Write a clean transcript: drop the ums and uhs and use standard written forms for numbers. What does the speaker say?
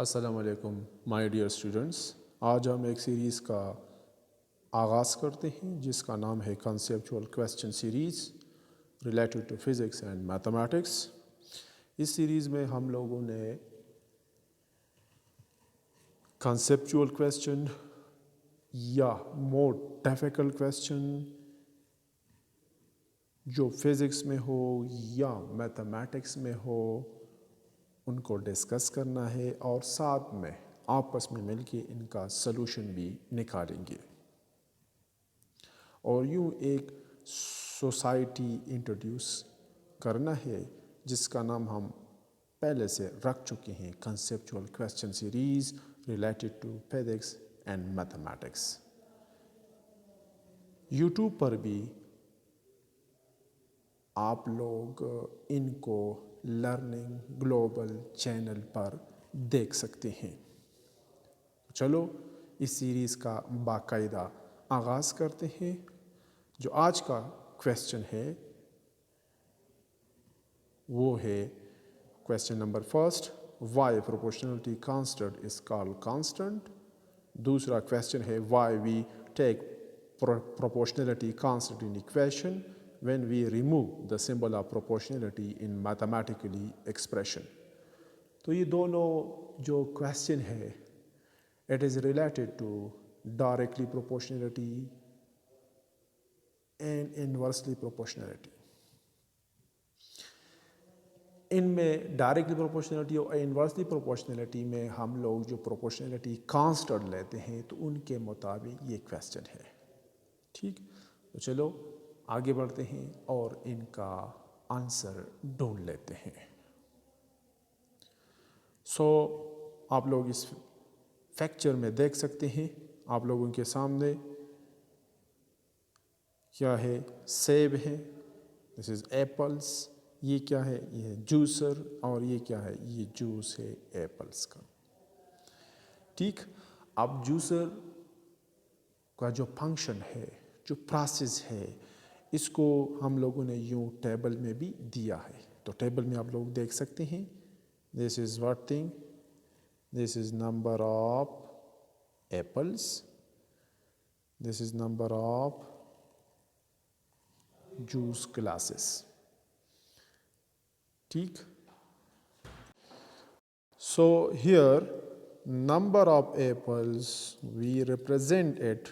السلام علیکم my dear students. آج ہم ایک سیریز کا آغاز کرتے ہیں جس کا نام ہے conceptual question series related to physics and mathematics. اس سیریز میں ہم لوگوں نے کنسیپچول کویسچن یا مور ڈیفیکلٹ کویسچن جو فزکس میں ہو یا میتھمیٹکس میں ہو ان کو ڈسکس کرنا ہے اور ساتھ میں آپس میں مل کے ان کا سلوشن بھی نکالیں گے. اور یوں ایک سوسائٹی انٹروڈیوس کرنا ہے جس کا نام ہم پہلے سے رکھ چکے ہیں conceptual question series related to physics and mathematics. YouTube پر بھی آپ لوگ ان کو لرننگ گلوبل چینل پر دیکھ سکتے ہیں. چلو اس سیریز کا باقاعدہ آغاز کرتے ہیں. جو آج کا کویسچن ہے وہ ہے question number first, why proportionality constant is called constant. دوسرا کویسچن ہے why we take proportionality constant in equation when we remove the symbol of proportionality in mathematically expression. تو یہ دونوں جو کویسچن ہے it is related to directly proportionality and inversely proportionality. ان میں directly proportionality اور inversely proportionality میں ہم لوگ جو پروپورشنلٹی کانسٹنٹ لیتے ہیں تو ان کے مطابق یہ کویسچن ہے. ٹھیک, تو چلو آگے بڑھتے ہیں اور ان کا آنسر ڈھونڈ لیتے ہیں. آپ لوگ اس فیکچر میں دیکھ سکتے ہیں آپ لوگوں کے سامنے کیا ہے, سیب ہے, دس از ایپلس. یہ کیا ہے, یہ ہے جوسر. اور یہ کیا ہے, یہ جوس ہے ایپلس کا. ٹھیک, اب جوسر کا جو فنکشن ہے, جو پروسیس ہے, اس کو ہم لوگوں نے یوں ٹیبل میں بھی دیا ہے. تو ٹیبل میں آپ لوگ دیکھ سکتے ہیں this is what thing, this is number of apples, this is number of juice glasses. ٹھیک, so here number of apples we represent it